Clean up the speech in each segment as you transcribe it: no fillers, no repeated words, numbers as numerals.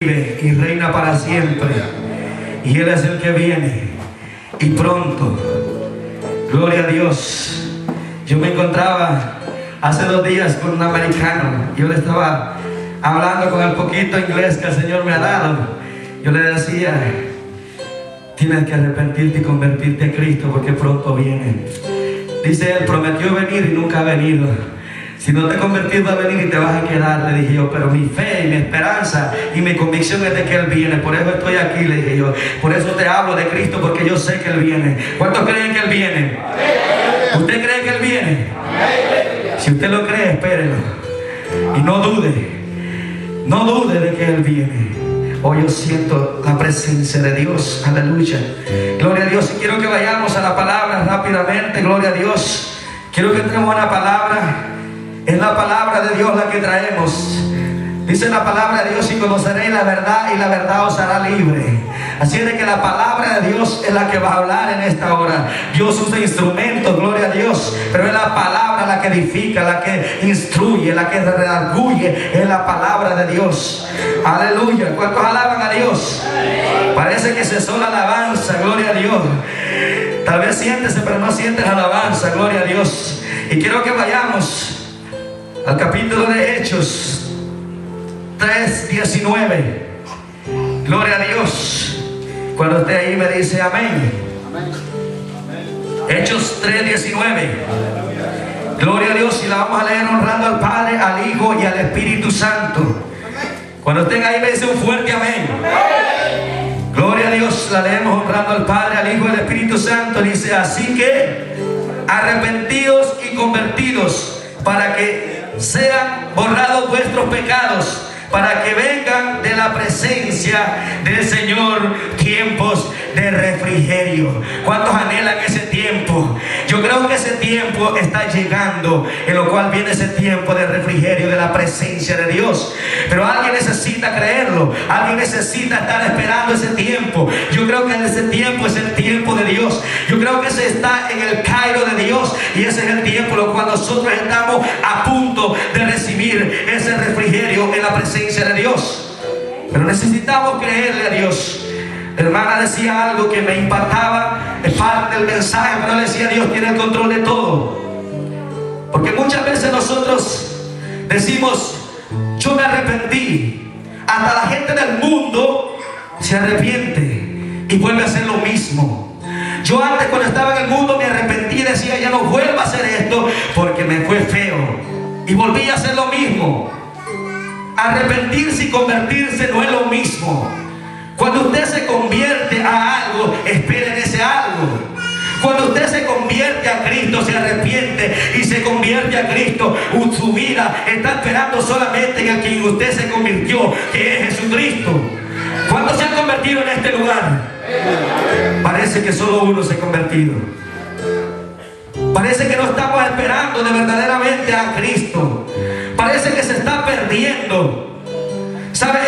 vive y reina para siempre, y Él es el que viene y pronto. Gloria a Dios. Yo me encontraba hace 2 días con un americano. Yo le estaba hablando con el poquito inglés que el Señor me ha dado. Yo le decía: tienes que arrepentirte y convertirte a Cristo, porque pronto viene. Dice él: prometió venir y nunca ha venido. Si no te he convertido, va a venir y te vas a quedar. Le dije yo: pero mi fe y mi esperanza y mi convicción es de que Él viene. Por eso estoy aquí, le dije yo. Por eso te hablo de Cristo, porque yo sé que Él viene. ¿Cuántos creen que Él viene? ¿Usted cree que Él viene? Si usted lo cree, espérelo. Y no dude. No dude de que Él viene. Hoy yo siento la presencia de Dios. Aleluya. Gloria a Dios. Y quiero que vayamos a la palabra rápidamente. Gloria a Dios. Quiero que entremos a la palabra. Es la palabra de Dios la que traemos. Dice la palabra de Dios: y conoceréis la verdad, y la verdad os hará libre. Así es de que la palabra de Dios es la que va a hablar en esta hora. Dios usa instrumentos, gloria a Dios, pero es la palabra la que edifica, la que instruye, la que redarguye. Es la palabra de Dios. Aleluya. ¿Cuántos alaban a Dios? Parece que se sola alabanza, gloria a Dios. Tal vez siéntese, pero no sientes alabanza, gloria a Dios. Y quiero que vayamos al capítulo de Hechos 3:19. Gloria a Dios. Cuando esté ahí me dice amén. Hechos 3:19. Gloria a Dios. Y la vamos a leer honrando al Padre, al Hijo y al Espíritu Santo. Cuando estén ahí me dice un fuerte amén. Gloria a Dios. La leemos honrando al Padre, al Hijo y al Espíritu Santo. Dice: así que arrepentidos y convertidos, para que sean borrados vuestros pecados, para que vengan de la presencia del Señor tiempos de refrigerio. ¿Cuántos anhelan ese tiempo? Yo creo que ese tiempo está llegando, en lo cual viene ese tiempo de refrigerio, de la presencia de Dios. Pero alguien necesita creerlo, alguien necesita estar esperando ese tiempo. Yo creo que ese tiempo es el tiempo de Dios. Yo creo que se está en el Cairo de Dios, y ese es el tiempo en lo cual nosotros estamos a punto de recibir ese refrigerio en la presencia de Dios. Pero necesitamos creerle a Dios. La hermana decía algo que me impactaba, es parte del mensaje, pero le decía: Dios tiene el control de todo. Porque muchas veces nosotros decimos: yo me arrepentí. Hasta la gente del mundo se arrepiente y vuelve a hacer lo mismo. Yo antes, cuando estaba en el mundo, me arrepentí y decía: ya no vuelvo a hacer esto porque me fue feo, y volví a hacer lo mismo. Arrepentirse y convertirse no es lo mismo. Cuando usted se convierte a algo, espere en ese algo. Cuando usted se convierte a Cristo, se arrepiente y se convierte a Cristo, su vida está esperando solamente en el que usted se convirtió, que es Jesucristo. ¿Cuántos se han convertido en este lugar? Parece que solo uno se ha convertido. Parece que no estamos esperando de verdaderamente a Cristo. Parece que se está perdiendo. ¿Sabe?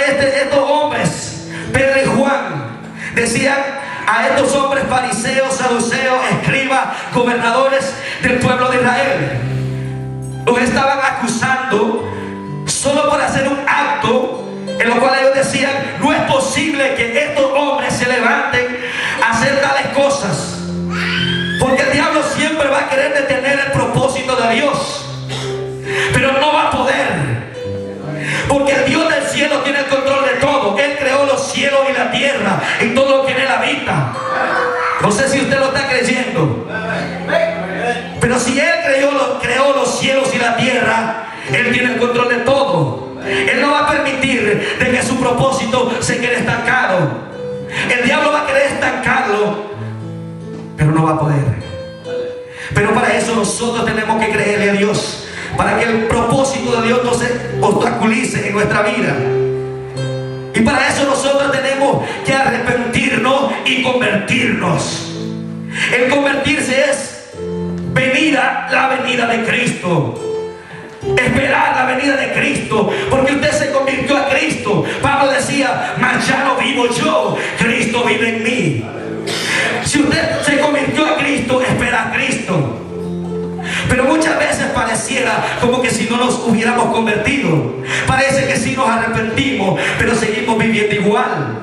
Estos hombres, Pedro y Juan, decían a estos hombres fariseos, saduceos, escribas, gobernadores del pueblo de Israel, los estaban acusando solo por hacer un acto en lo cual ellos decían: no es posible que estos hombres se levanten a hacer tales cosas, porque el diablo siempre va a querer detener el propósito de Dios, pero no va a poder, porque el Dios del cielo tiene el control de todo. Él creó los cielos y la tierra y todo lo que en él habita. No sé si usted lo está creyendo, pero si Él creó los cielos y la tierra, Él tiene el control de todo. Él no va a permitir de que su propósito se quede estancado. El diablo va a querer estancarlo, pero no va a poder. Pero para eso nosotros tenemos que creerle a Dios, para que el propósito de Dios no se obstaculice en nuestra vida. Y para eso nosotros tenemos que arrepentirnos y convertirnos. El convertirse es la venida de Cristo. Esperar la venida de Cristo, porque usted se convirtió a Cristo. Pablo decía: mas ya no vivo yo, Cristo vive en mí. Si usted se convirtió a Cristo, espera a Cristo. Pero muchas veces pareciera pareciera como que si no nos hubiéramos convertido. Parece que sí nos arrepentimos, pero seguimos viviendo igual.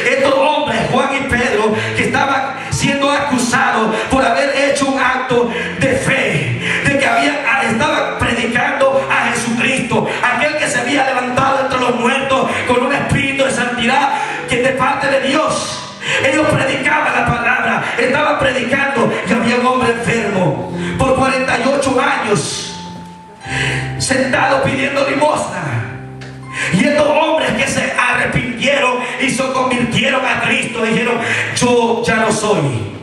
Estos hombres, Juan y Pedro, que estaban siendo acusados por haber hecho un acto de fe, de que estaban predicando a Jesucristo, aquel que se había levantado entre los muertos con un espíritu de santidad que es de parte de Dios. Ellos predicaban la palabra, estaban predicando, y había un hombre enfermo por 48 años, sentado pidiendo limosna. Y estos hombres que se arrepintieron y se convirtieron a Cristo, dijeron: yo ya no soy,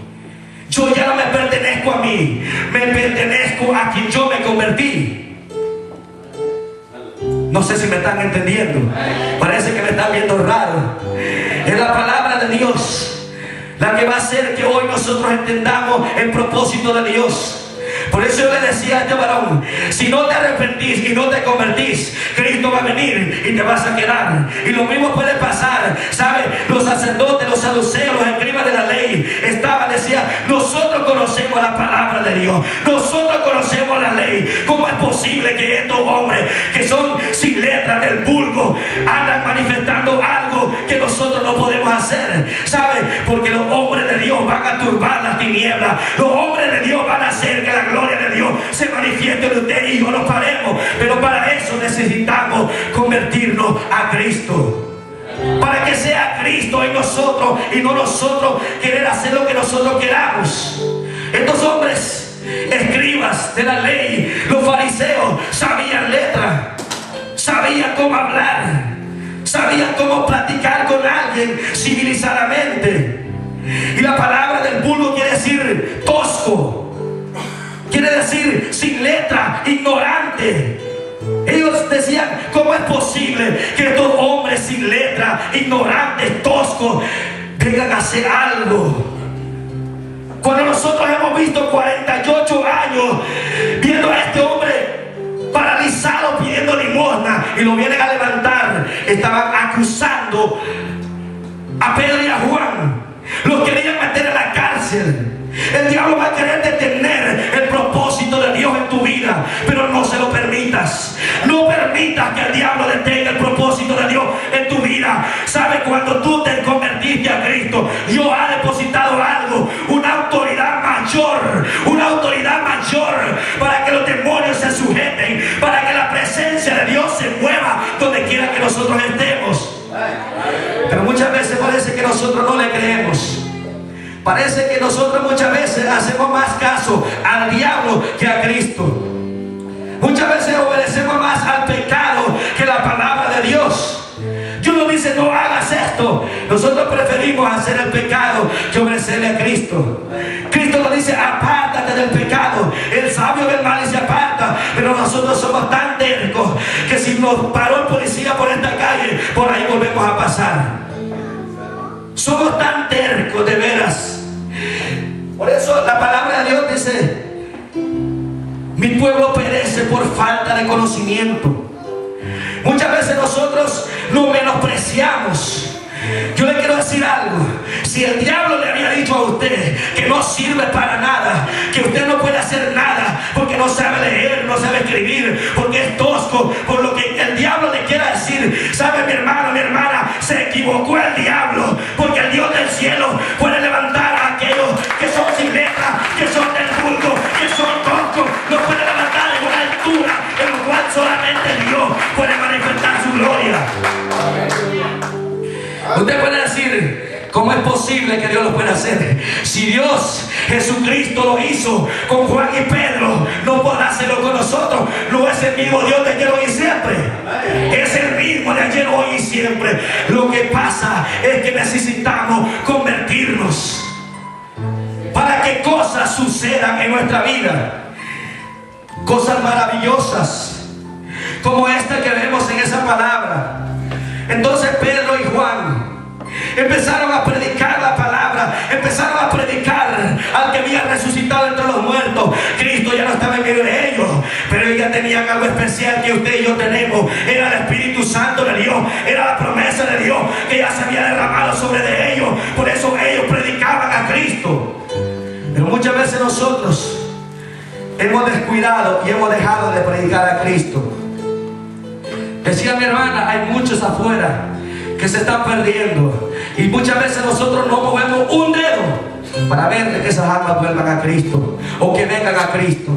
yo ya no me pertenezco a mí, me pertenezco a quien yo me convertí. No sé si me están entendiendo. Parece que me están viendo raro. Es la palabra de Dios la que va a hacer que hoy nosotros entendamos el propósito de Dios. Por eso yo le decía a este varón: si no te arrepentís y no te convertís, Cristo va a venir y te vas a quedar. Y lo mismo puede pasar, ¿sabe? Los sacerdotes, los saduceos, los escribas de la ley decían: nosotros conocemos la palabra de Dios, nosotros conocemos la ley. ¿Cómo es posible que estos hombres que son sin letra del vulgo andan manifestando algo que nosotros no podemos hacer? ¿Sabe? Porque los hombres de Dios van a turbar las tinieblas. Los hombres de Dios van a hacer que la gloria de Dios se manifieste en usted y yo lo paremos. Pero para eso necesitamos convertirnos a Cristo, para que sea Cristo en nosotros y no nosotros querer hacer lo que nosotros queramos. Estos hombres, escribas de la ley, los fariseos, sabían letra, sabían cómo hablar, sabían cómo platicar con alguien civilizadamente. Y la palabra del vulgo quiere decir tosco, quiere decir sin letra, ignorante. Ellos decían: ¿cómo es posible que estos hombres sin letra, ignorantes, toscos, vengan a hacer algo? Cuando nosotros hemos visto 48 años viendo a este hombre paralizado pidiendo limosna y lo vienen a levantar, estaban acusando a Pedro y a Juan. Los querían meter en la cárcel. El diablo va a querer detener el propósito de Dios en tu vida, pero no se lo permitas. No permitas que el diablo detenga el propósito de Dios en tu vida. ¿Sabe? Cuando tú te convertiste a Cristo, Dios ha depositado algo, una autoridad mayor para que los demonios se sujeten, para que la presencia de Dios se mueva donde quiera que nosotros estemos. Pero muchas veces parece que nosotros no le creemos. Parece que nosotros muchas veces hacemos más caso al diablo que a Cristo. Muchas veces obedecemos más al pecado que la palabra de Dios. Dios nos dice: no hagas esto. Nosotros preferimos hacer el pecado que obedecerle a Cristo. Cristo nos dice: apártate del pecado. El sabio del mal y se aparta. Pero nosotros somos tan tercos que si nos paró el policía por esta calle, por ahí volvemos a pasar. Somos tan tercos, de veras. Por eso la palabra de Dios dice: mi pueblo perece por falta de conocimiento. Muchas veces nosotros nos menospreciamos. Yo le quiero decir algo: si el diablo le había dicho a usted que no sirve para nada, que usted no puede hacer nada porque no sabe leer, no sabe escribir, porque es tosco, por lo que el diablo le quiera decir, ¿sabe, mi hermano, mi hermana? Se equivocó el diablo, porque el Dios del cielo puede levantar a aquellos que son sin letra, que son del vulgo, que son toscos. Los puede levantar en una altura en la cual solamente Dios puede manifestar su gloria. Usted puede decir: ¿cómo es posible que Dios lo pueda hacer? Si Dios, Jesucristo, lo hizo con Juan y Pedro, no podrá hacerlo con nosotros. No es el mismo Dios de ayer, hoy y siempre. Es el mismo de ayer, hoy y siempre. Lo que pasa es que necesitamos convertirnos para que cosas sucedan en nuestra vida. Cosas maravillosas como esta que vemos en esa palabra. Entonces Pedro y Juan empezaron a predicar la palabra, empezaron a predicar al que había resucitado entre los muertos. Cristo ya no estaba en medio de ellos, pero ellos ya tenían algo especial que usted y yo tenemos. Era el Espíritu Santo de Dios, era la promesa de Dios que ya se había derramado sobre de ellos. Por eso ellos predicaban a Cristo. Pero muchas veces nosotros hemos descuidado y hemos dejado de predicar a Cristo. Decía mi hermana, hay muchos afuera que se están perdiendo, y muchas veces nosotros no movemos un dedo para ver que esas almas vuelvan a Cristo o que vengan a Cristo.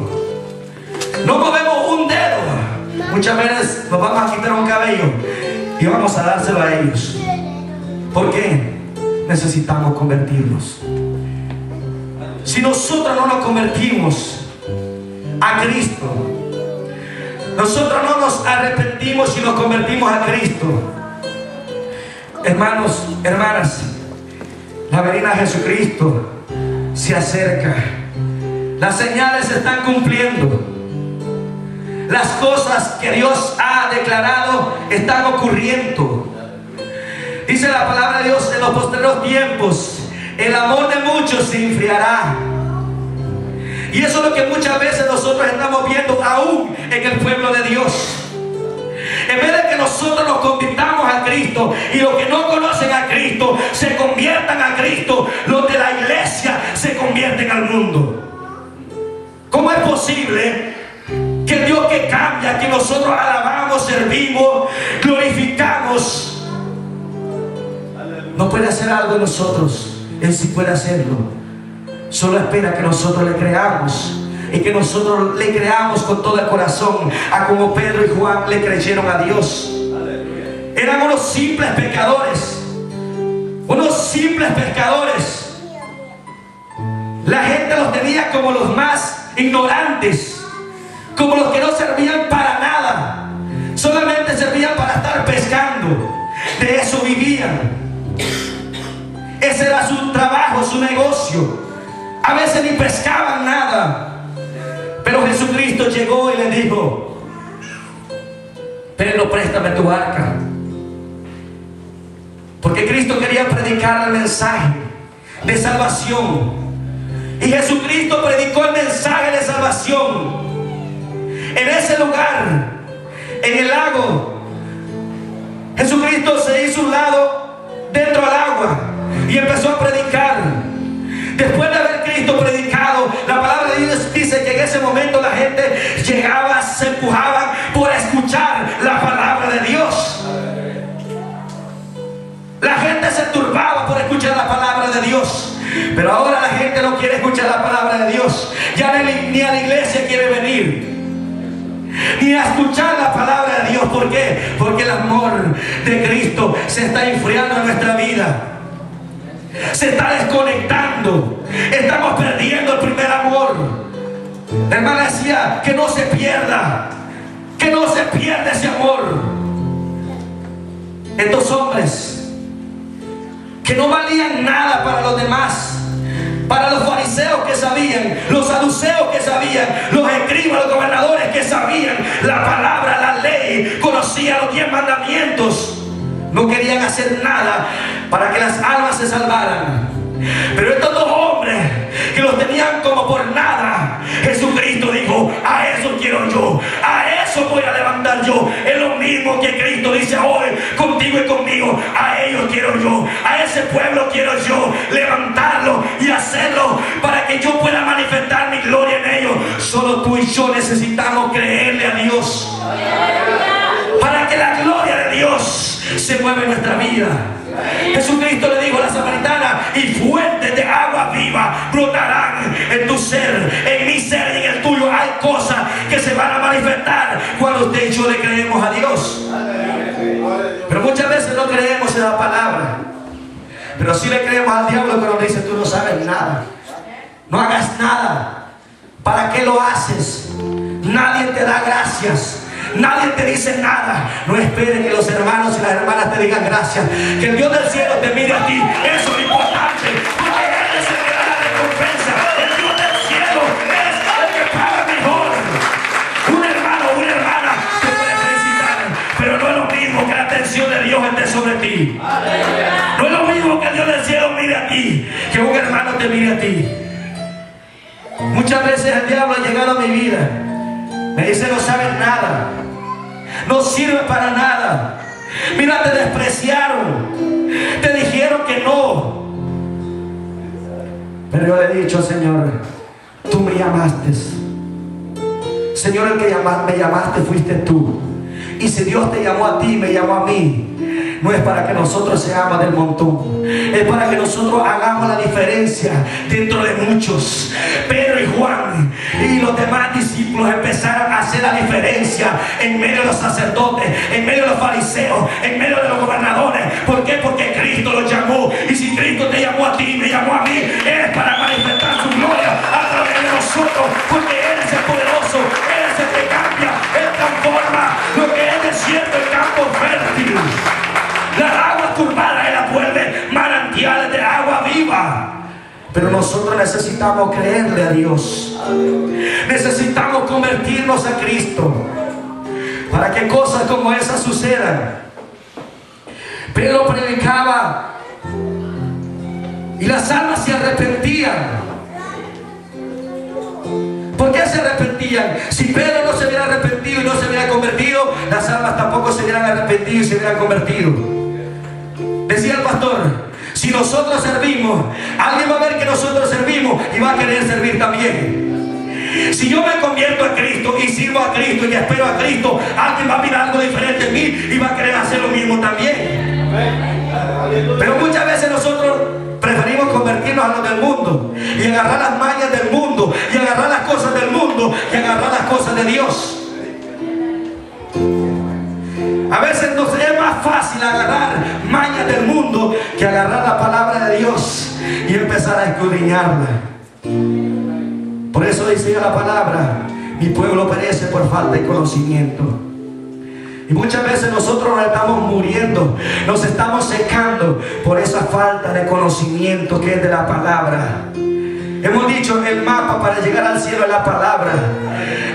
No movemos un dedo. Muchas veces nos vamos a quitar un cabello y vamos a dárselo a ellos. ¿Por qué? Necesitamos convertirnos. Si nosotros no nos convertimos a Cristo, nosotros no nos arrepentimos y nos convertimos a Cristo, hermanos, hermanas, la venida de Jesucristo se acerca. Las señales se están cumpliendo. Las cosas que Dios ha declarado están ocurriendo. Dice la palabra de Dios: en los posteriores tiempos el amor de muchos se enfriará. Y eso es lo que muchas veces nosotros estamos viendo aún en el pueblo de Dios. En vez de que nosotros nos convirtamos a Cristo y los que no conocen a Cristo se conviertan a Cristo, los de la iglesia se convierten al mundo. ¿Cómo es posible que el Dios que cambia, que nosotros alabamos, servimos, glorificamos, no puede hacer algo en nosotros? Él sí puede hacerlo. Solo espera que nosotros le creamos, y que nosotros le creamos con todo el corazón, a como Pedro y Juan le creyeron a Dios. Eran unos simples pecadores. Unos simples pecadores. La gente los tenía como los más ignorantes, como los que no servían para nada. Solamente servían para estar pescando. De eso vivían. Ese era su trabajo, su negocio. A veces ni pescaban nada. Pero Jesucristo llegó y le dijo: Pedro, préstame tu barca. Porque Cristo quería predicar el mensaje de salvación. Y Jesucristo predicó el mensaje de salvación. En ese lugar, en el lago, Jesucristo se hizo un lado dentro del agua y empezó a predicar. Después de haber Cristo predicado, la palabra de Dios dice que en ese momento la gente llegaba, se empujaban por escuchar la palabra de Dios. La gente se turbaba por escuchar la palabra de Dios. Pero ahora la gente no quiere escuchar la palabra de Dios. Ya ni a la iglesia quiere venir, ni a escuchar la palabra de Dios. ¿Por qué? Porque el amor de Cristo se está enfriando en nuestra vida. Se está desconectando. Estamos perdiendo el primer amor. La hermana decía que no se pierda, que no se pierda ese amor. Estos hombres que no valían nada para los demás, para los fariseos que sabían, los saduceos que sabían, los escribas, los gobernadores que sabían la palabra, la ley, conocían los 10 mandamientos, no querían hacer nada para que las almas se salvaran. Pero estos dos hombres que los tenían como por nada, Jesucristo dijo: a eso quiero yo, a eso voy a levantar yo. Es lo mismo que Cristo dice hoy contigo y conmigo: a ellos quiero yo, a ese pueblo quiero yo levantarlo y hacerlo para que yo pueda manifestar mi gloria en ellos. Solo tú y yo necesitamos creerle a Dios para que la gloria de Dios se mueva en nuestra vida. Jesucristo le dijo a la samaritana: y fuentes de agua viva brotarán en tu ser, en mi ser y en el tuyo. Hay cosas que se van a manifestar cuando usted y yo le creemos a Dios. Pero muchas veces no creemos en la palabra, pero sí le creemos al diablo cuando dice: tú no sabes nada, no hagas nada. ¿Para qué lo haces? Nadie te da gracias, nadie te dice nada. No esperes que los hermanos y las hermanas te digan gracias. Que el Dios del cielo te mire a ti. Eso es lo importante, porque Él es el que da la recompensa. El Dios del cielo es el que paga mejor. Un hermano o una hermana te puede felicitar, pero no es lo mismo que la atención de Dios esté sobre ti. No es lo mismo que el Dios del cielo mire a ti, que un hermano te mire a ti. Muchas veces el diablo ha llegado a mi vida, me dice: no sabes nada, no sirve para nada. Mira, te despreciaron, te dijeron que no. Pero yo le he dicho: Señor, tú me llamaste Señor, el que me llamaste fuiste tú. Y si Dios te llamó a ti, me llamó a mí, no es para que nosotros seamos del montón, es para que nosotros hagamos la diferencia dentro de muchos. Pedro y Juan y los demás discípulos empezaron a hacer la diferencia en medio de los sacerdotes, en medio de los fariseos, en medio de los gobernadores. ¿Por qué? Porque Cristo los llamó. Y si Cristo te llamó a ti, me llamó a mí, es para manifestar su gloria a través de nosotros, porque Él es el poderoso, Él es el que cambia, Él transforma lo que es desierto en campo fértil. Las aguas turbadas Él las vuelve manantiales de agua viva. Pero nosotros necesitamos creerle a Dios. Necesitamos convertirnos a Cristo para que cosas como esas sucedan. Pedro predicaba y las almas se arrepentían. ¿Por qué se arrepentían? Si Pedro no se hubiera arrepentido y no se hubiera convertido, las almas tampoco se hubieran arrepentido y se hubieran convertido. Decía el pastor, si nosotros servimos, alguien va a ver que nosotros servimos y va a querer servir también. Si yo me convierto a Cristo y sirvo a Cristo y espero a Cristo, alguien va a mirar algo diferente en mí y va a querer hacer lo mismo también. Pero muchas veces nosotros preferimos convertirnos a los del mundo y agarrar las mañas del mundo y agarrar las cosas del mundo y agarrar las cosas de Dios. A veces nos es más fácil agarrar mañas del mundo que agarrar la palabra de Dios y empezar a escudriñarla. Por eso dice la palabra, mi pueblo perece por falta de conocimiento. Y muchas veces nosotros nos estamos muriendo, nos estamos secando por esa falta de conocimiento que es de la palabra. Hemos dicho, el mapa para llegar al cielo es la palabra.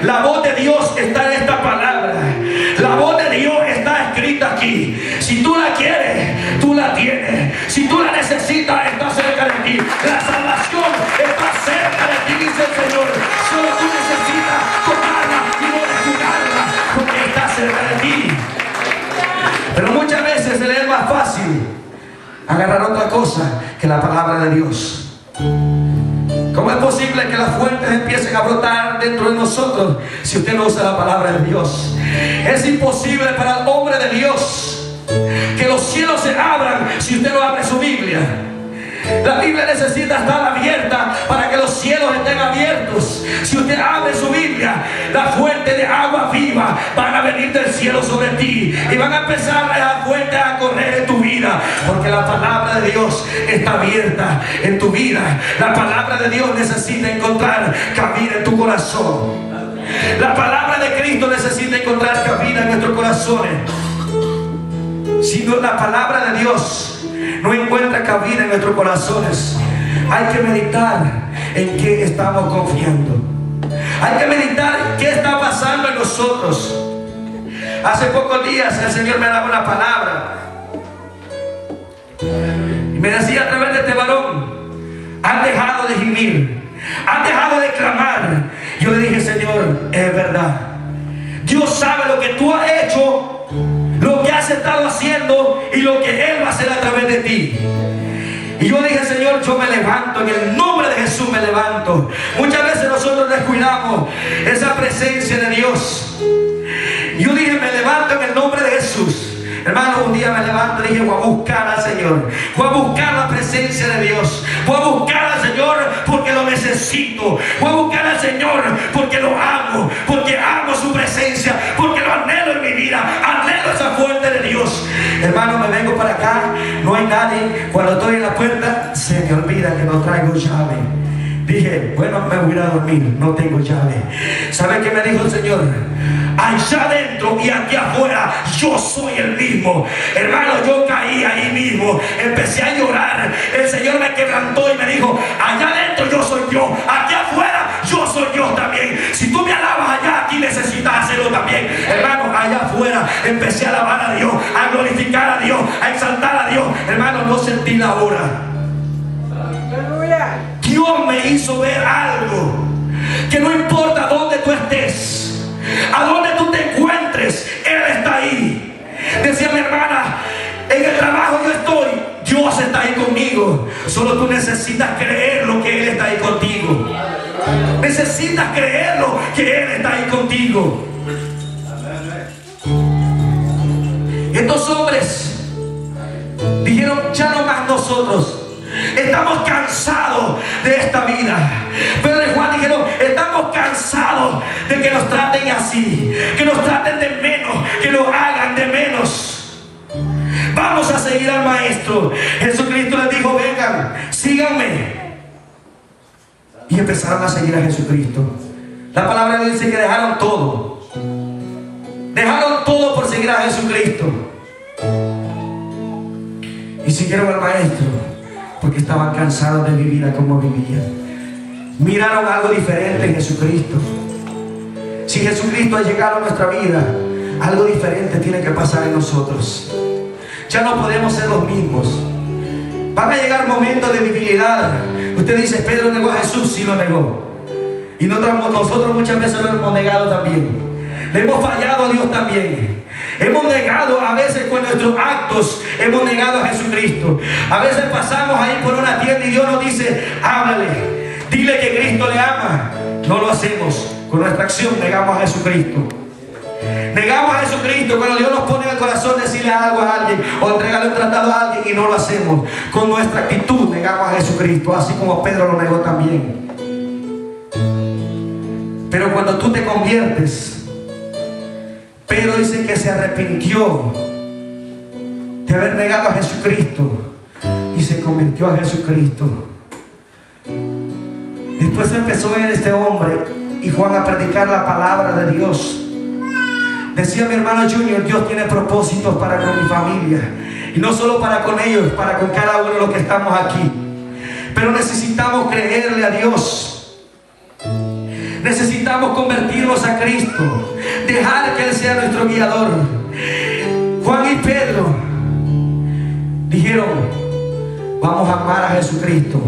La voz de Dios está en esta palabra. La voz de Dios está escrita aquí. Si tú la quieres, tú la tienes. Si tú la necesitas, está cerca de ti. La salvación está cerca de ti, dice el Señor. Solo tú necesitas tomarla y no descuidarla, porque está cerca de ti. Pero muchas veces se le es más fácil agarrar otra cosa que la palabra de Dios. ¿Cómo es posible que las fuentes empiecen a brotar dentro de nosotros si usted no usa la palabra de Dios? Es imposible para el hombre de Dios que los cielos se abran si usted no abre su Biblia. La Biblia necesita estar abierta para que los cielos estén abiertos. Si usted abre su Biblia, la fuente de agua viva van a venir del cielo sobre ti y van a empezar las fuentes a correr en tu vida, porque la palabra de Dios está abierta en tu vida. La palabra de Dios necesita encontrar cabida en tu corazón. La palabra de Cristo necesita encontrar cabida en nuestros corazones. Si no, la palabra de Dios no encuentra cabida en nuestros corazones, hay que meditar en qué estamos confiando. Hay que meditar qué está pasando en nosotros. Hace pocos días el Señor me daba una palabra y me decía a través de este varón: han dejado de gemir, han dejado de clamar. Yo le dije: Señor, es verdad. Dios sabe lo que tú has hecho, lo que has estado haciendo y lo que Él va a hacer a través de ti. Y yo dije: Señor, yo me levanto, en el nombre de Jesús me levanto. Muchas veces nosotros descuidamos esa presencia de Dios. Yo dije: me levanto en el nombre de Jesús. Hermano, un día me levanto y dije: voy a buscar al Señor, voy a buscar la presencia de Dios, voy a buscar al Señor porque lo necesito, voy a buscar al Señor porque lo amo su presencia, porque lo anhelo en mi vida, anhelo esa fuente de Dios. Hermano, me vengo para acá, no hay nadie. Cuando estoy en la puerta, se me olvida que no traigo llave. Dije: bueno, me voy a dormir, no tengo llave. ¿Sabe qué me dijo el Señor? Allá adentro y aquí afuera yo soy el mismo. Hermano, yo caí ahí mismo, empecé a llorar. El Señor me quebrantó y me dijo: allá adentro yo soy yo, aquí afuera yo soy Dios también. Si tú me alabas allá, aquí necesitas hacerlo también. Hermano, allá afuera empecé a alabar a Dios, a glorificar a Dios, a exaltar a Dios. Hermano, no sentí la hora. Dios me hizo ver algo, que no importa dónde tú estés, a dónde tú te encuentres, Él está ahí. Decía mi hermana: en el trabajo yo estoy, Dios está ahí conmigo. Solo tú necesitas creer lo que Él está ahí contigo. Necesitas creerlo, que Él está ahí contigo. Estos hombres dijeron: ya no más nosotros. Estamos cansados de esta vida. Pedro y Juan dijeron: estamos cansados de que nos traten así, que nos traten de menos, que nos hagan de menos. Vamos a seguir al Maestro. Jesucristo les dijo: vengan, síganme. Y empezaron a seguir a Jesucristo. La palabra de Dios dice que dejaron todo. Dejaron todo por seguir a Jesucristo. Y siguieron al Maestro porque estaban cansados de vivir a como vivían. Miraron algo diferente en Jesucristo. Si Jesucristo ha llegado a nuestra vida, algo diferente tiene que pasar en nosotros. Ya no podemos ser los mismos. Van a llegar momentos de debilidad. Usted dice: Pedro negó a Jesús. Sí, lo negó. Y nosotros muchas veces lo hemos negado también. Le hemos fallado a Dios también. Hemos negado a veces con nuestros actos. Hemos negado a Jesucristo. A veces pasamos ahí por una tienda y Dios nos dice: háblale, dile que Cristo le ama. No lo hacemos. Con nuestra acción negamos a Jesucristo. Negamos a Jesucristo cuando Dios nos pone en el corazón decirle algo a alguien o entregarle un tratado a alguien, y no lo hacemos. Con nuestra actitud negamos a Jesucristo, así como Pedro lo negó también. Pero cuando tú te conviertes, Pedro dice que se arrepintió de haber negado a Jesucristo y se convirtió a Jesucristo. Después empezó este hombre y Juan a predicar la palabra de Dios. Decía mi hermano Junior: Dios tiene propósitos para con mi familia, y no solo para con ellos, para con cada uno de los que estamos aquí. Pero necesitamos creerle a Dios. Necesitamos convertirnos a Cristo, dejar que Él sea nuestro guiador. Juan y Pedro dijeron: vamos a amar a Jesucristo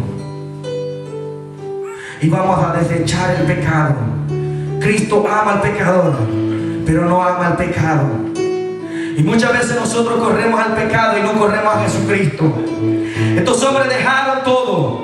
y vamos a desechar el pecado. Cristo ama al pecador, pero no ama el pecado. Y muchas veces nosotros corremos al pecado y no corremos a Jesucristo. Estos hombres dejaron todo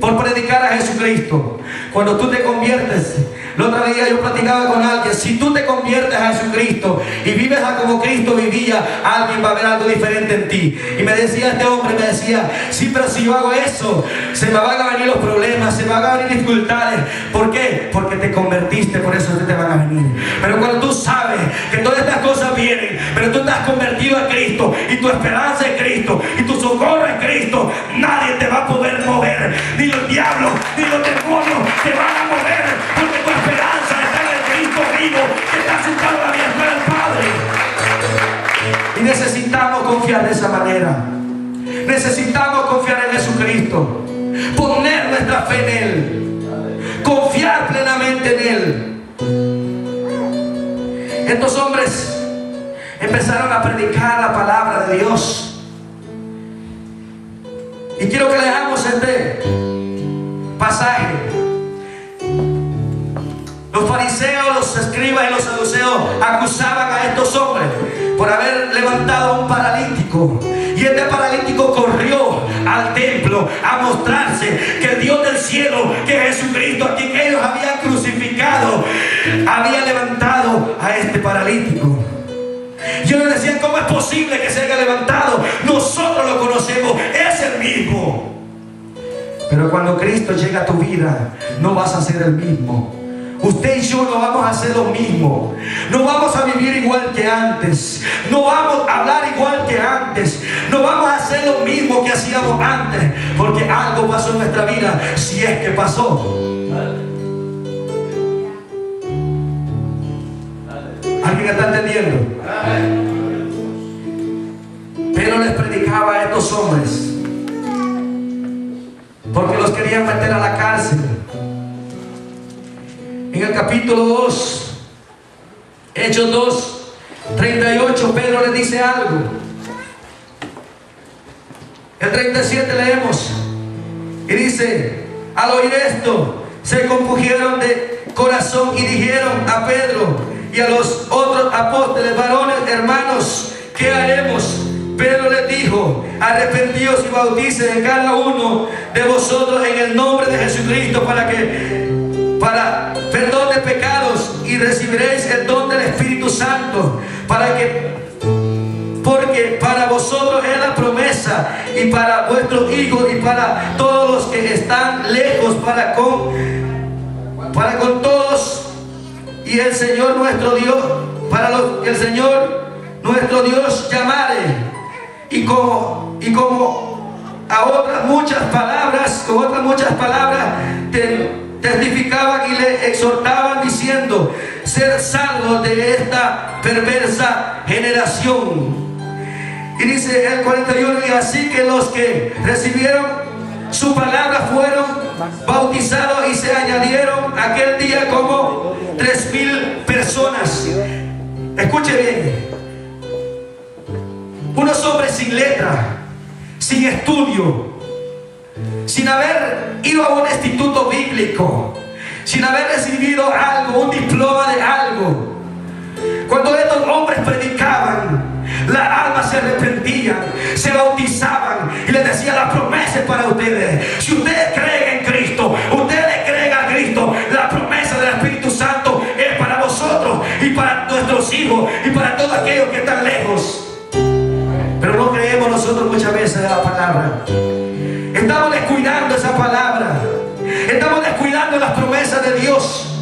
por predicar a Jesucristo. Cuando tú te conviertes, la otra día yo platicaba con alguien: si tú te conviertes a Jesucristo y vives como Cristo vivía, alguien va a ver algo diferente en ti. Y me decía este hombre, me decía: sí, pero si yo hago eso, se me van a venir los problemas, se me van a venir dificultades. ¿Por qué? Porque te convertiste, por eso te van a venir. Pero cuando tú sabes que todas estas cosas vienen, pero tú estás convertido a Cristo y tu esperanza es Cristo y tu socorro es Cristo, nadie te va a poder mover. Ni los diablos, ni los demonios te van a mover, porque tu esperanza está en el Cristo vivo que está sentado a la diestra del Padre. Y necesitamos confiar de esa manera. Necesitamos confiar en Jesucristo, poner nuestra fe en Él, confiar plenamente en Él. Estos hombres empezaron a predicar la palabra de Dios. Y quiero que leamos este pasaje. Los fariseos, los escribas y los saduceos acusaban a estos hombres por haber levantado a un paralítico. Y este paralítico corrió al templo a mostrarse que el Dios del cielo, que Jesucristo, a quien ellos habían crucificado, había levantado a este paralítico. Y ellos decían: ¿cómo es posible que se haya levantado? Nosotros lo conocemos, es el mismo. Pero cuando Cristo llega a tu vida, no vas a ser el mismo. Usted y yo no vamos a hacer lo mismo. No vamos a vivir igual que antes. No vamos a hablar igual que antes. No vamos a hacer lo mismo que hacíamos antes, porque algo pasó en nuestra vida, si es que pasó. ¿Alguien está entendiendo? Pero les predicaba a estos hombres porque los querían meter a la cárcel. En el capítulo 2, Hechos 2, 38, Pedro les dice algo. El 37 leemos y dice: al oír esto, se compungieron de corazón y dijeron a Pedro y a los otros apóstoles: varones, hermanos, ¿qué haremos? Pedro les dijo: arrepentíos y bautícen cada uno de vosotros en el nombre de Jesucristo para que para perdón de pecados, y recibiréis el don del Espíritu Santo, porque para vosotros es la promesa, y para vuestros hijos, y para todos los que están lejos, para con todos, y el Señor nuestro Dios, para los que el Señor nuestro Dios llamare. Y como a otras muchas palabras, testificaban y le exhortaban diciendo: ser salvos de esta perversa generación. Y dice el 41: y así que los que recibieron su palabra fueron bautizados, y se añadieron aquel día como 3,000 personas. Escuche bien: unos hombres sin letra, sin estudio, sin haber ido a un instituto bíblico, sin haber recibido algo, un diploma de algo. Cuando estos hombres predicaban, las almas se arrepentían, se bautizaban, y les decía: la promesa es para ustedes. Si ustedes creen en Cristo, ustedes creen a Cristo, la promesa del Espíritu Santo es para vosotros y para nuestros hijos y para todos aquellos que están lejos. Pero no creemos nosotros muchas veces la palabra. Estamos descuidando esa palabra. Estamos descuidando las promesas de Dios.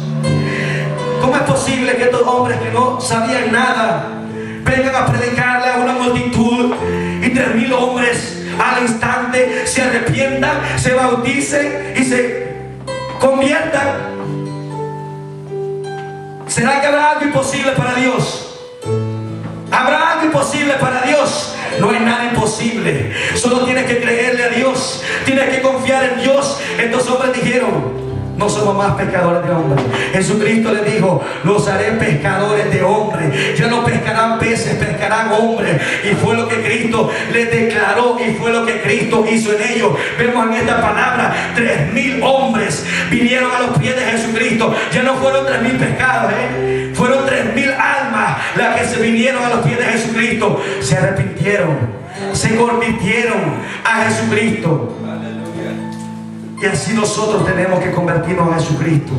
¿Cómo es posible que estos hombres que no sabían nada vengan a predicarle a una multitud, y 3,000 hombres al instante se arrepientan, se bauticen y se conviertan? ¿Será que habrá algo imposible para Dios? ¿Habrá algo imposible para Dios? No hay nada imposible. Solo tienes que creerle a Dios, tienes que confiar en Dios. Estos hombres dijeron: no somos más pescadores de hombres. Jesucristo les dijo: los haré pescadores de hombres. Ya no pescarán peces, pescarán hombres. Y fue lo que Cristo les declaró, y fue lo que Cristo hizo en ellos. Vemos en esta palabra: 3,000 hombres vinieron a los pies de Jesucristo. Ya no fueron 3,000 pescados, fueron 3,000 almas las que se vinieron a los pies de Jesucristo. Se arrepintieron, se convirtieron a Jesucristo. Y así nosotros tenemos que convertirnos a Jesucristo.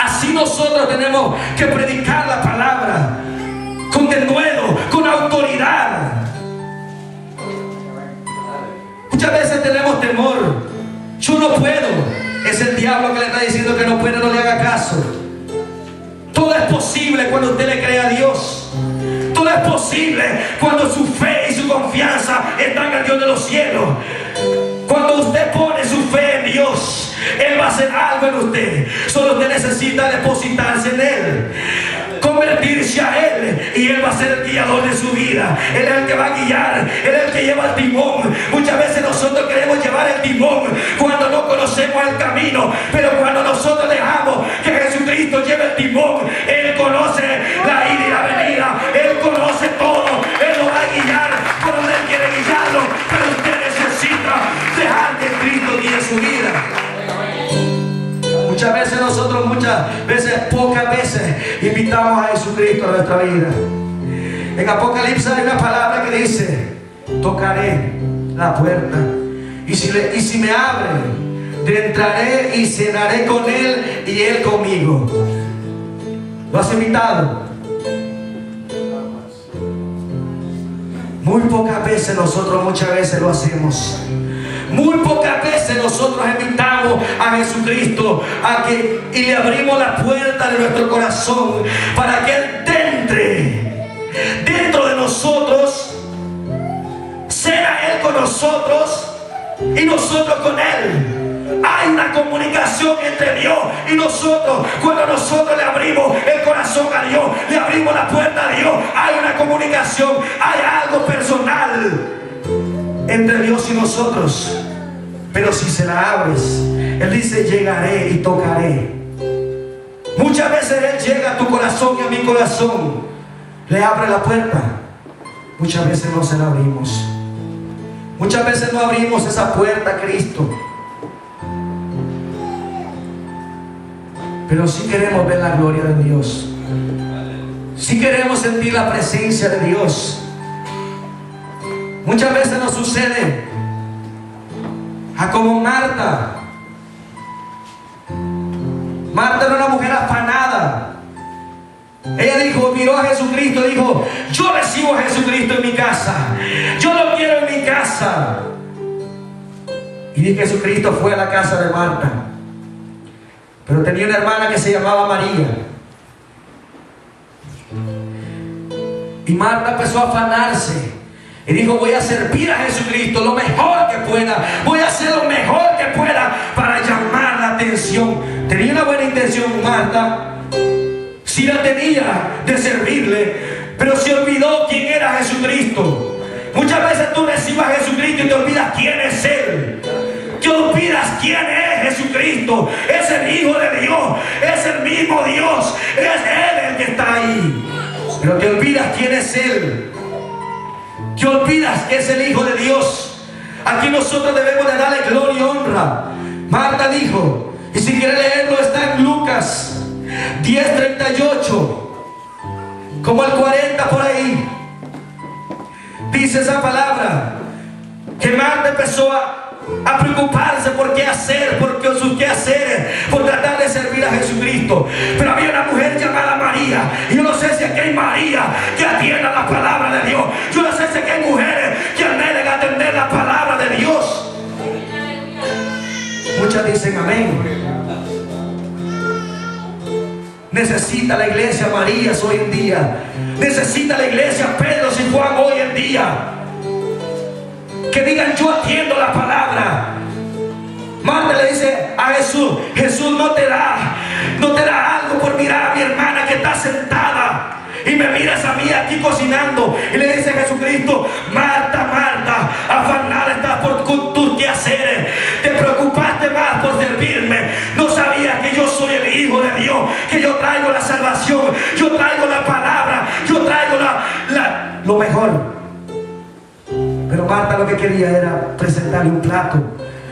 Así nosotros tenemos que predicar la palabra con denuedo, con autoridad. Muchas veces tenemos temor. Yo no puedo. Es el diablo que le está diciendo que no puede, no le haga caso. Todo es posible cuando usted le cree a Dios. Todo es posible cuando su fe y su confianza están en el Dios de los cielos. Cuando usted pone su fe en Dios, Él va a hacer algo en usted. Solo usted necesita depositarse en Él, convertirse a Él, y Él va a ser el guiador de su vida. Él es el que va a guiar, Él es el que lleva el timón. Muchas veces nosotros queremos llevar el timón cuando no conocemos el camino, pero cuando nosotros dejamos que Jesucristo lleve el timón, Él conoce la ida y la venida, Él conoce todo, Él lo va a guiar por donde Él quiere guiarlo. Pero usted necesita dejar que Cristo guíe su vida. Pocas veces invitamos a Jesucristo a nuestra vida. En Apocalipsis hay una palabra que dice: tocaré la puerta, y si me abre, entraré y cenaré con Él y Él conmigo. ¿Lo has invitado? Muy pocas veces nosotros, muchas veces lo hacemos. Muy pocas veces nosotros invitamos a Jesucristo y le abrimos la puerta de nuestro corazón para que Él entre dentro de nosotros, sea Él con nosotros y nosotros con Él. Hay una comunicación entre Dios y nosotros. Cuando nosotros le abrimos el corazón a Dios, le abrimos la puerta a Dios, hay una comunicación, hay algo personal entre Dios y nosotros. Pero si se la abres, Él dice: llegaré y tocaré. Muchas veces Él llega a tu corazón y a mi corazón, le abre la puerta. Muchas veces no se la abrimos. Muchas veces no abrimos esa puerta a Cristo. Pero sí queremos ver la gloria de Dios. Sí queremos sentir la presencia de Dios. Muchas veces nos sucede como Marta. Marta era una mujer afanada. Ella dijo, miró a Jesucristo y dijo, yo recibo a Jesucristo en mi casa, yo lo quiero en mi casa. Y Jesucristo fue a la casa de Marta, pero tenía una hermana que se llamaba María. Y Marta empezó a afanarse y dijo, voy a servir a Jesucristo lo mejor que pueda, voy a hacer lo mejor que pueda para llamar la atención. Tenía una buena intención Marta, sí la tenía, de servirle, pero se olvidó quién era Jesucristo. Muchas veces tú recibes a Jesucristo y te olvidas quién es Él. Te olvidas quién es Jesucristo. Es el Hijo de Dios, es el mismo Dios, es Él el que está ahí. Pero te olvidas quién es Él. Te olvidas que es el Hijo de Dios. Aquí nosotros debemos de darle gloria y honra. Marta dijo, y si quiere leerlo está en Lucas 10:38, como el 40 por ahí. Dice esa palabra, que Marta empezó a preocuparse por qué hacer, por sus quehaceres, por tratar de servir a Jesucristo. Pero había una mujer llamada María, y yo no sé si aquí hay María que atienda la palabra de Dios. Yo no sé si aquí hay mujeres que anhelen atender la palabra de Dios. Muchas dicen amén. Necesita la iglesia Marías hoy en día. Necesita la iglesia Pedro y Juan hoy en día, que digan, yo atiendo la palabra. Marta le dice a Jesús, Jesús no te da algo por mirar a mi hermana que está sentada y me miras a mí aquí cocinando. Y le dice Jesucristo, Marta, Marta, afanada estás por tus quehaceres, te preocupaste más por servirme, no sabías que yo soy el Hijo de Dios, que yo traigo la salvación, yo traigo la palabra, yo traigo lo mejor. Pero Marta lo que quería era presentarle un plato.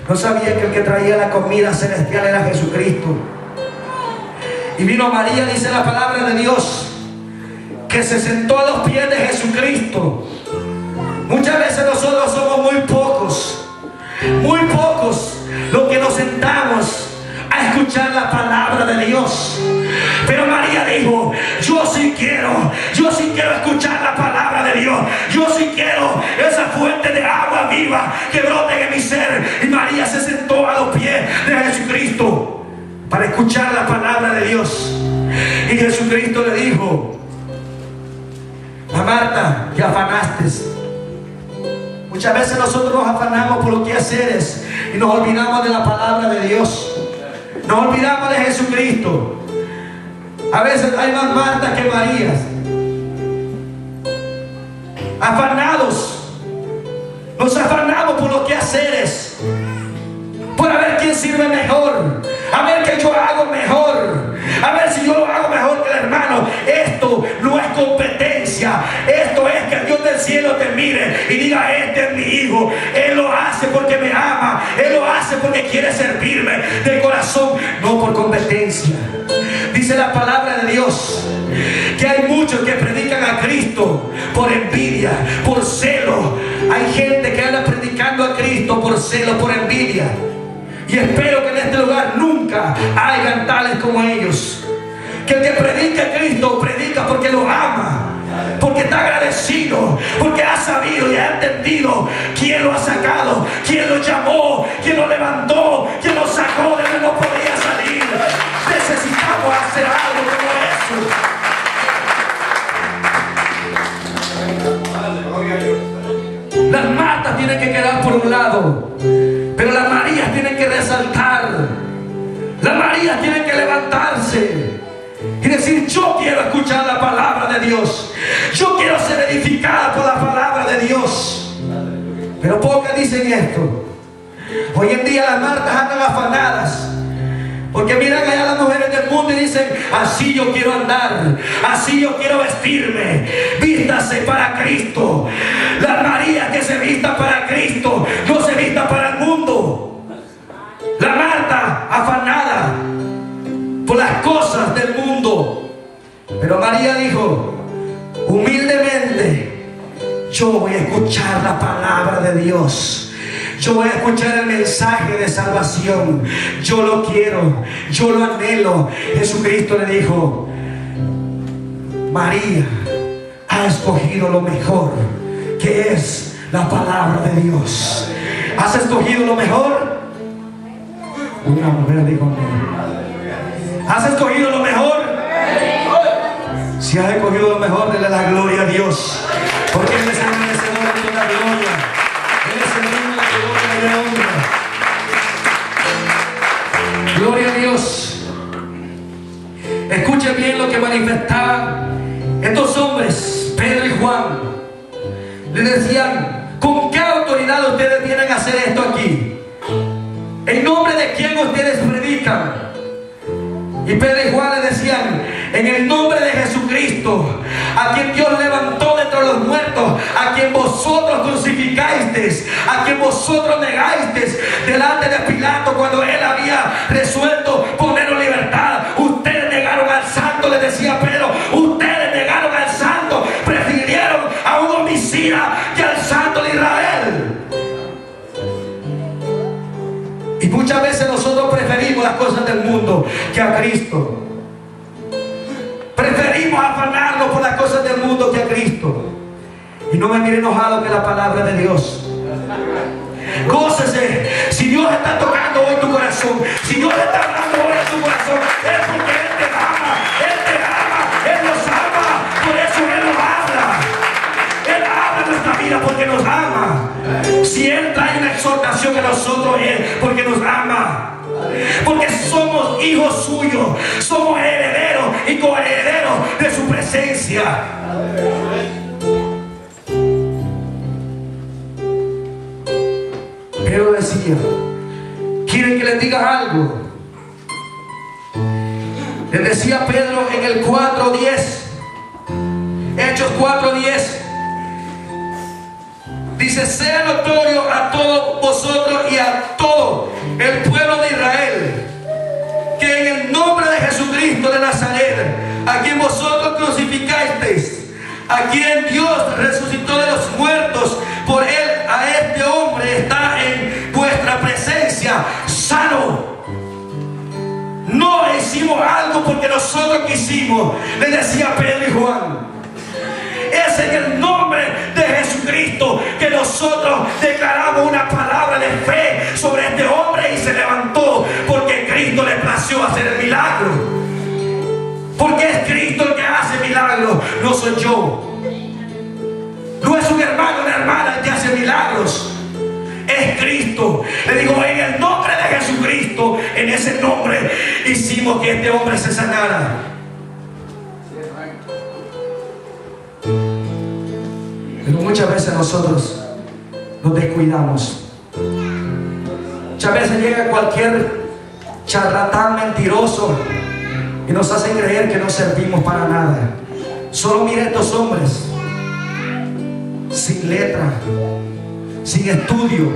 No sabía que el que traía la comida celestial era Jesucristo. Y vino María, dice la palabra de Dios, que se sentó a los pies de Jesucristo. Muchas veces nosotros somos muy pocos los que nos sentamos a escuchar la palabra de Dios. Pero María dijo, yo sí quiero escuchar la palabra de Dios, yo sí quiero esa fuente de agua viva que brote en mi ser. Y María se sentó a los pies de Jesucristo para escuchar la palabra de Dios. Y Jesucristo le dijo, a Marta, te afanaste. Muchas veces nosotros nos afanamos por los quehaceres y nos olvidamos de la palabra de Dios. Nos olvidamos de Jesucristo. A veces hay más Martas que Marías. Afanados. Nos afanamos por los quehaceres, por a ver quién sirve mejor, a ver que yo hago mejor, a ver si yo lo hago mejor que el hermano. Esto no es competencia. Esto es que el Dios del cielo te mire y diga, este es mi hijo, Él lo hace porque me ama, Él lo hace porque quiere servirme de corazón, no por competencia. Dice la palabra de Dios que hay muchos que predican a Cristo por envidia, por celo. Hay gente que anda predicando a Cristo por celo, por envidia. Y espero que en este lugar nunca hayan tales como ellos. Que el que predica a Cristo predica porque lo ama, porque está agradecido, porque ha sabido y ha entendido quién lo ha sacado, quién lo llamó, quién lo levantó, quién lo sacó de donde no podía salir. Necesitamos hacer algo como eso. Las Martas tienen que quedar por un lado, pero las Marías tienen que resaltar. Las Marías tienen que levantarse y decir, yo quiero escuchar la palabra de Dios, yo quiero ser edificada por la palabra de Dios. Pero pocas dicen esto. Hoy en día las Martas andan afanadas porque miran allá a las mujeres del mundo y dicen, así yo quiero andar, así yo quiero vestirme. Vístase para Cristo. Las Marías que se vistan para Cristo, no se vistan para el mundo. La Marta afanada por las cosas del mundo. Pero María dijo, humildemente, yo voy a escuchar la palabra de Dios. Yo voy a escuchar el mensaje de salvación. Yo lo quiero, yo lo anhelo. Jesucristo le dijo: María ha escogido lo mejor, que es la palabra de Dios. ¿Has escogido lo mejor? Una mujer dijo: ¿has escogido lo mejor? Si has escogido lo mejor, dale la gloria a Dios, porque Él es el merecedor de toda gloria. Él es el digno de gloria y de honra. Gloria a Dios. Escuchen bien lo que manifestaban estos hombres, Pedro y Juan. Le decían: ¿con qué autoridad ustedes vienen a hacer esto aquí? ¿En nombre de quién ustedes predican? Y Pedro y Juan le decían: en el nombre de Jesucristo, a quien Dios levantó de entre los muertos, a quien vosotros crucificasteis, a quien vosotros negasteis delante de Pilato cuando él había resuelto poner en libertad. Ustedes negaron al santo, le decía Pedro, ustedes negaron al santo, prefirieron a un homicida que al santo de Israel. Y muchas veces nosotros preferimos las cosas del mundo que a Cristo. Preferimos afanarnos por las cosas del mundo que a Cristo. Y no me mire enojado que la palabra de Dios. Gócese. Si Dios está tocando hoy tu corazón, si Dios está hablando hoy en tu corazón, es porque Él te ama. Él te ama. Él nos ama. Por eso Él nos habla. Él habla en nuestra vida porque nos ama. Si Él trae una exhortación a nosotros, es porque nos ama. Porque somos hijos suyos, somos herederos y coherederos de su presencia. Pero decía: ¿quieren que les diga algo? Les decía Pedro en el 4:10, Hechos 4:10. Dice: sea notorio a todos vosotros y a todo el pueblo de Israel que en el nombre de Jesucristo de Nazaret, a quien vosotros crucificasteis, a quien Dios resucitó de los muertos, por él, a este hombre está en vuestra presencia sano. No hicimos algo porque nosotros quisimos, le decía Pedro y Juan. Es en el nombre de Jesucristo que nosotros declaramos una palabra de fe sobre este hombre y se levantó, porque Cristo le plació hacer el milagro. Porque es Cristo el que hace milagros, no soy yo. No es un hermano o una hermana el que hace milagros, es Cristo. Le digo: en el nombre de Jesucristo, en ese nombre hicimos que este hombre se sanara. Pero muchas veces nosotros nos descuidamos. Muchas veces llega cualquier charlatán mentiroso y nos hacen creer que no servimos para nada. Solo mira estos hombres, sin letra, sin estudio.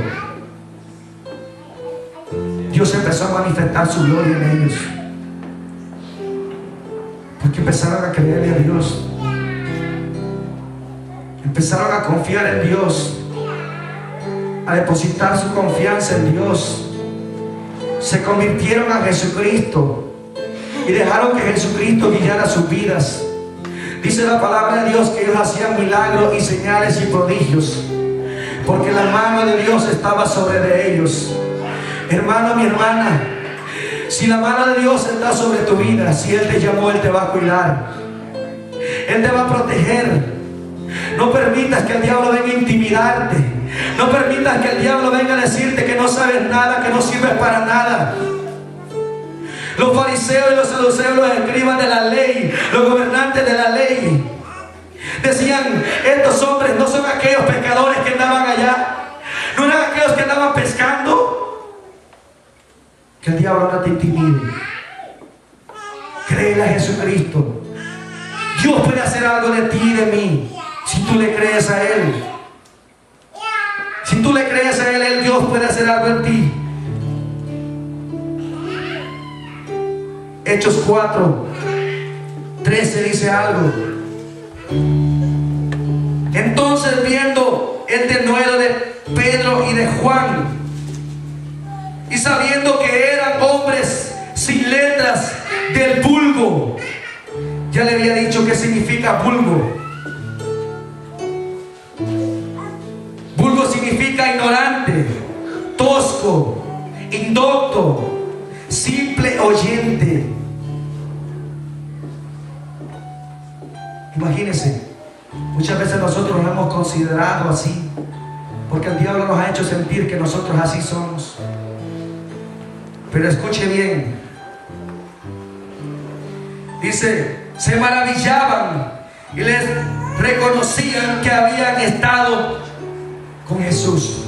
Dios empezó a manifestar su gloria en ellos, porque empezaron a creerle a Dios. Empezaron a confiar en Dios, a depositar su confianza en Dios. Se convirtieron a Jesucristo y dejaron que Jesucristo guiara sus vidas. Dice la palabra de Dios que ellos hacían milagros y señales y prodigios, porque la mano de Dios estaba sobre de ellos. Hermano, mi hermana, si la mano de Dios está sobre tu vida, si Él te llamó, Él te va a cuidar, Él te va a proteger. No permitas que el diablo venga a intimidarte. No permitas que el diablo venga a decirte que no sabes nada, que no sirves para nada. Los fariseos y los saduceos, los escribas de la ley, los gobernantes de la ley, decían: estos hombres no son aquellos pescadores que andaban allá, no eran aquellos que andaban pescando. Que el diablo no te intimide. Créele a Jesucristo. Dios puede hacer algo de ti y de mí si tú le crees a Él. Si tú le crees a Él, Dios puede hacer algo en ti. Hechos 4:13 dice algo. Entonces, viendo el denuedo de Pedro y de Juan, y sabiendo que eran hombres sin letras del vulgo. Ya le había dicho qué significa vulgo. Vulgo significa ignorante, tosco, indocto, simple oyente. Imagínense, muchas veces nosotros nos hemos considerado así, porque el diablo nos ha hecho sentir que nosotros así somos. Pero escuche bien, dice, se maravillaban y les reconocían que habían estado con Jesús.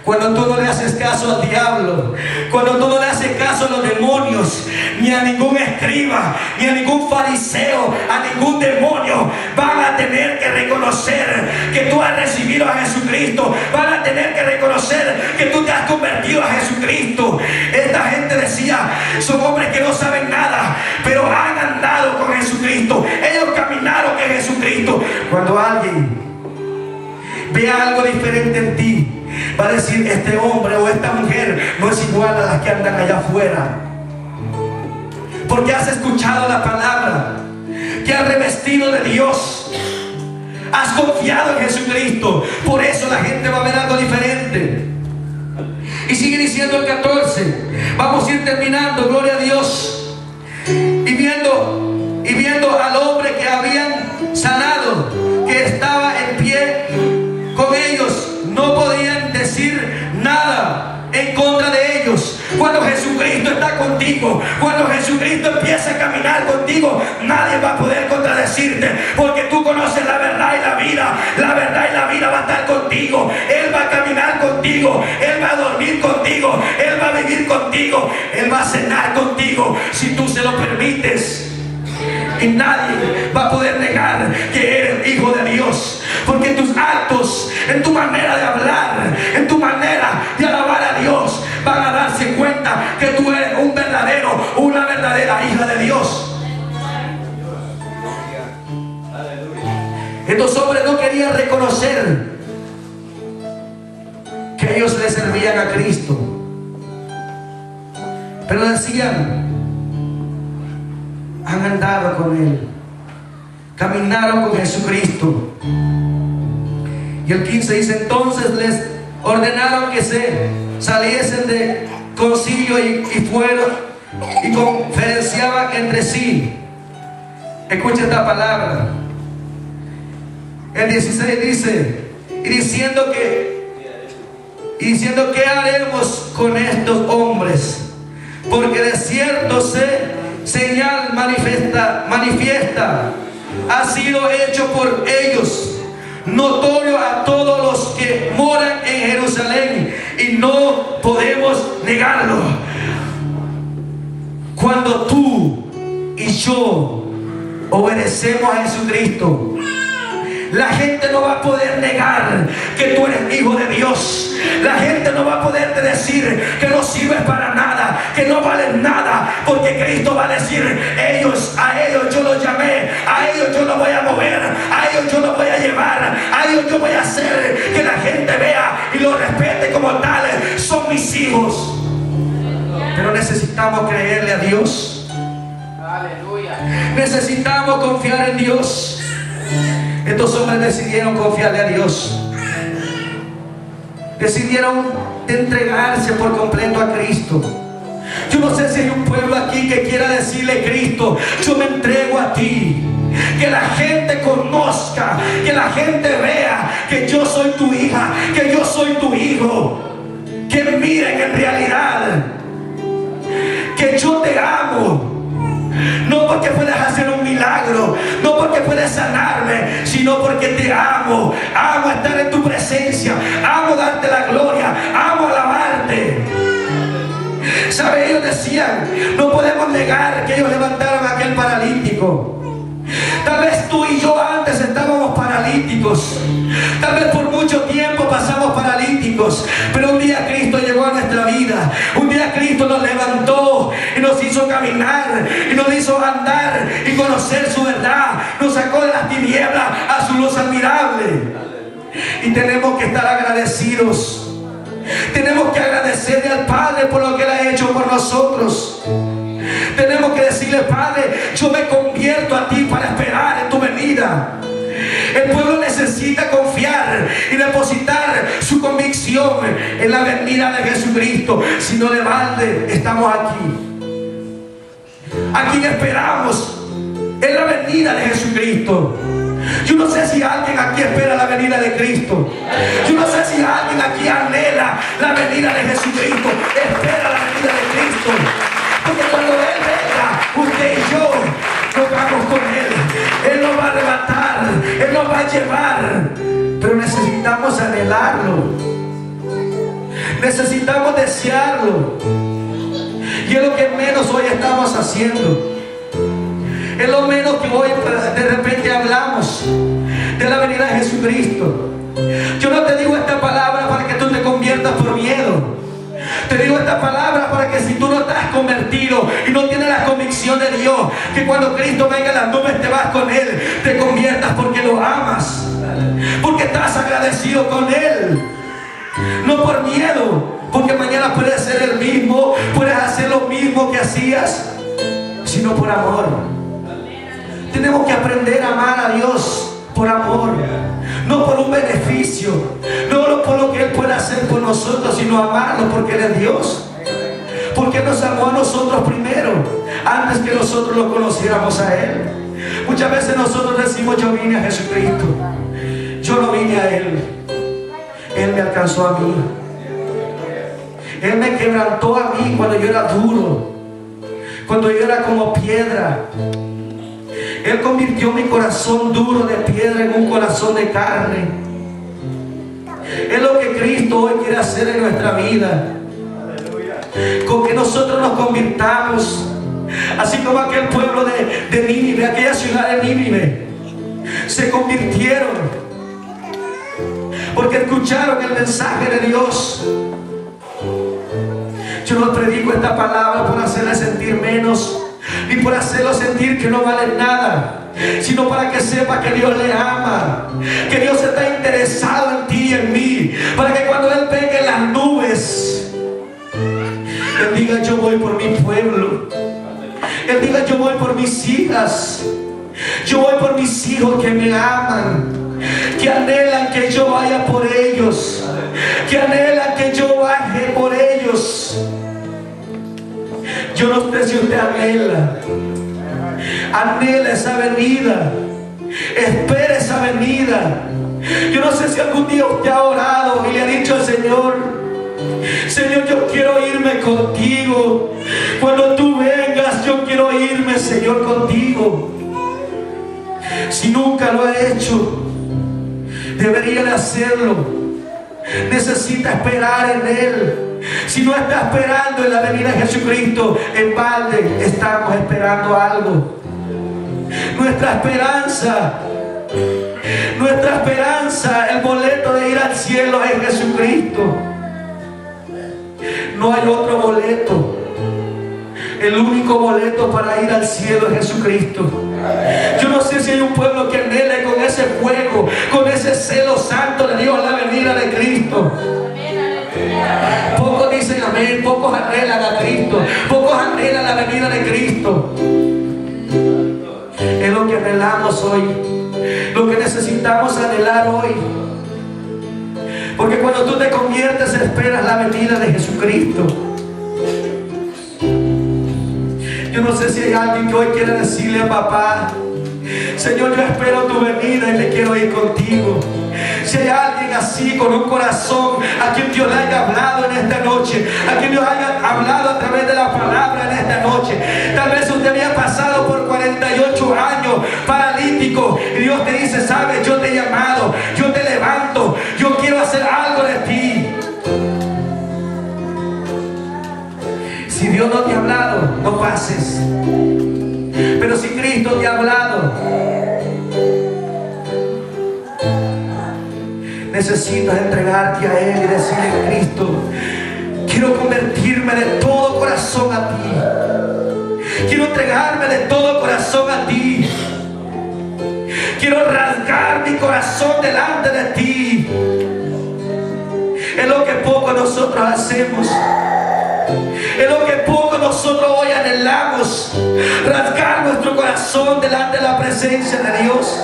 Cuando tú no le haces caso al diablo, cuando tú no le haces caso a los demonios, ni a ningún escriba, ni a ningún fariseo, a ningún demonio, van a tener que reconocer que tú has recibido a Jesucristo. Van a tener que reconocer que tú te has convertido a Jesucristo. Esta gente decía, son hombres que no saben nada, pero han andado con Jesucristo. Ellos caminaron con Jesucristo. Cuando alguien vea algo diferente en ti, va a decir, este hombre o esta mujer no es igual a las que andan allá afuera. Porque has escuchado la palabra, que has revestido de Dios, has confiado en Jesucristo. Por eso la gente va a ver algo diferente. Y sigue diciendo el 14. Vamos a ir terminando, gloria a Dios. Y viendo al hombre que habían sanado, que estaba en pie con ellos, no podían decir nada en contra de ellos. Cuando Jesucristo está contigo, cuando Jesucristo empieza a caminar contigo, nadie va a poder contradecirte, porque tú conoces la verdad y la vida. La verdad y la vida va a estar contigo. Él va a caminar contigo, Él va a dormir contigo, Él va a vivir contigo, Él va a cenar contigo, si tú se lo permites. Y nadie va a poder negar que eres hijo de Dios, porque en tus actos, en tu manera de hablar, en tu manera de alabar a Dios, van a darse cuenta que tú eres un verdadero, una verdadera hija de Dios. Estos hombres no querían reconocer que ellos le servían a Cristo, pero decían, han andado con Él, caminaron con Jesucristo. Y el 15 dice, entonces les ordenaron que se saliesen de concilio y fueron y conferenciaban entre sí. Escucha esta palabra. El 16 dice, y diciendo ¿qué haremos con estos hombres? Porque de cierto señal manifiesta ha sido hecho por ellos, notorio a todos los que moran en Jerusalén, y no podemos negarlo. Cuando tú y yo obedecemos a Jesucristo, la gente no va a poder negar que tú eres hijo de Dios. La gente no va a poderte decir que no sirves para nada, que no vales nada, porque Cristo va a decir, a ellos yo los llamé, a ellos yo los voy a mover, a ellos yo los voy a llevar, a ellos yo voy a hacer que la gente vea y los respete como tales. Son mis hijos. Pero necesitamos creerle a Dios. Aleluya. Necesitamos confiar en Dios. Estos hombres decidieron confiarle a Dios. Decidieron entregarse por completo a Cristo. Yo no sé si hay un pueblo aquí que quiera decirle, Cristo, yo me entrego a ti. Que la gente conozca, que la gente vea que yo soy tu hija, que yo soy tu hijo. Que miren en realidad que yo te amo. No porque puedas hacer un milagro, no porque puedas sanarme, sino porque te amo. Amo estar en tu presencia, amo darte la gloria, amo alabarte. ¿Sabe? Ellos decían, no podemos negar que ellos levantaron a aquel paralítico. Tal vez tú y yo antes estábamos paralíticos. Tal vez por mucho tiempo pasamos paralíticos. Pero un día Cristo llegó a nuestra vida. Un día Cristo nos levantó y nos hizo caminar y nos hizo andar y conocer su verdad. Nos sacó de las tinieblas a su luz admirable. Y tenemos que estar agradecidos. Tenemos que agradecerle al Padre por lo que Él ha hecho por nosotros. Tenemos que decirle: Padre, yo me convierto a ti para esperar en tu venida. El pueblo necesita confiar y depositar su convicción en la venida de Jesucristo. Si no, de balde estamos aquí. ¿A quién esperamos? En la venida de Jesucristo. Yo no sé si alguien aquí espera la venida de Cristo. Yo no sé si alguien aquí anhela la venida de Jesucristo. Espera la venida de Cristo. Porque cuando Él venga, usted y yo nos vamos con Él. Él nos va a arrebatar, Él nos va a llevar. Pero necesitamos anhelarlo. Necesitamos desearlo. Y es lo que menos hoy estamos haciendo. Es lo menos que hoy de repente hablamos de la venida de Jesucristo. Yo no te digo esta palabra para que tú te conviertas por miedo. Te digo esta palabra para que si tú no estás convertido y no tienes la convicción de Dios, que cuando Cristo venga en las nubes te vas con Él, te conviertas porque lo amas, porque estás agradecido con Él. No por miedo, porque mañana puedes ser el mismo, puedes hacer lo mismo que hacías, sino por amor. Tenemos que aprender a amar a Dios por amor, no por un beneficio, no por lo que Él puede hacer por nosotros, sino amarlo porque Él es Dios, porque nos amó a nosotros primero, antes que nosotros lo conociéramos a Él. Muchas veces nosotros decimos: yo vine a Jesucristo, yo no vine a Él, Él me alcanzó a mí, Él me quebrantó a mí cuando yo era duro, cuando yo era como piedra. Él convirtió mi corazón duro de piedra en un corazón de carne. Es lo que Cristo hoy quiere hacer en nuestra vida. Con que nosotros nos convirtamos, así como aquel pueblo de Nínive, aquella ciudad de Nínive, se convirtieron porque escucharon el mensaje de Dios. Yo no predico esta palabra por hacerle sentir menos, ni por hacerlo sentir que no vale nada, sino para que sepa que Dios le ama, que Dios está interesado en ti y en mí, para que cuando Él venga en las nubes, Él diga: yo voy por mi pueblo. Él diga: yo voy por mis hijas, yo voy por mis hijos que me aman, que anhelan que yo vaya por ellos, que anhelan que yo baje por ellos. Yo no sé si usted anhela esa venida, espera esa venida. Yo no sé si algún día usted ha orado y le ha dicho al Señor: Señor, yo quiero irme contigo. Cuando tú vengas, yo quiero irme, Señor, contigo. Si nunca lo ha hecho, debería de hacerlo. Necesita esperar en Él. Si no está esperando en la venida de Jesucristo, en balde estamos esperando algo. Nuestra esperanza, el boleto de ir al cielo es Jesucristo. No hay otro boleto. El único boleto para ir al cielo es Jesucristo. Yo no sé si hay un pueblo que anhele con ese fuego, con ese celo santo de Dios la venida de Cristo. Pocos dicen amén, pocos anhelan a Cristo, pocos anhelan la venida de Cristo. Es lo que anhelamos hoy, lo que necesitamos anhelar hoy. Porque cuando tú te conviertes, esperas la venida de Jesucristo. Yo no sé si hay alguien que hoy quiere decirle a papá: Señor, yo espero tu venida y me quiero ir contigo. Si hay alguien así, con un corazón a quien Dios le haya hablado en esta noche, a quien Dios haya hablado a través de la palabra en esta noche. Tal vez usted había pasado por 48 años paralítico y Dios te dice: sabes, yo te he llamado, yo te levanto, yo quiero hacer algo de ti. Si Dios no te ha hablado, no pases. Pero si Cristo te ha hablado, necesitas entregarte a Él y decirle: Cristo, quiero convertirme de todo corazón a ti. Quiero entregarme de todo corazón a ti. Quiero rasgar mi corazón delante de ti. lo que poco nosotros hacemos. Es lo que poco nosotros hoy anhelamos. Rasgar nuestro corazón delante de la presencia de Dios.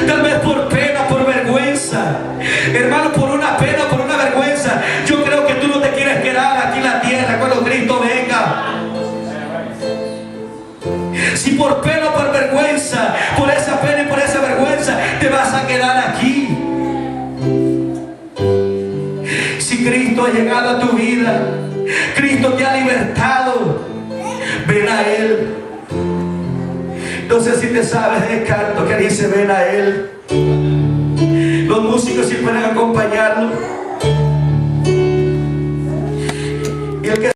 Tal vez por pena, por vergüenza. Hermano, por una pena, por una vergüenza. Yo creo que tú no te quieres quedar aquí en la tierra cuando Cristo venga. Si por pena o por vergüenza, por esa pena y por esa vergüenza, te vas a quedar aquí. Si Cristo ha llegado a tu vida, Cristo te ha libertado, ven a Él. No sé si te sabes el canto que dice ven a Él. Los músicos si pueden acompañar.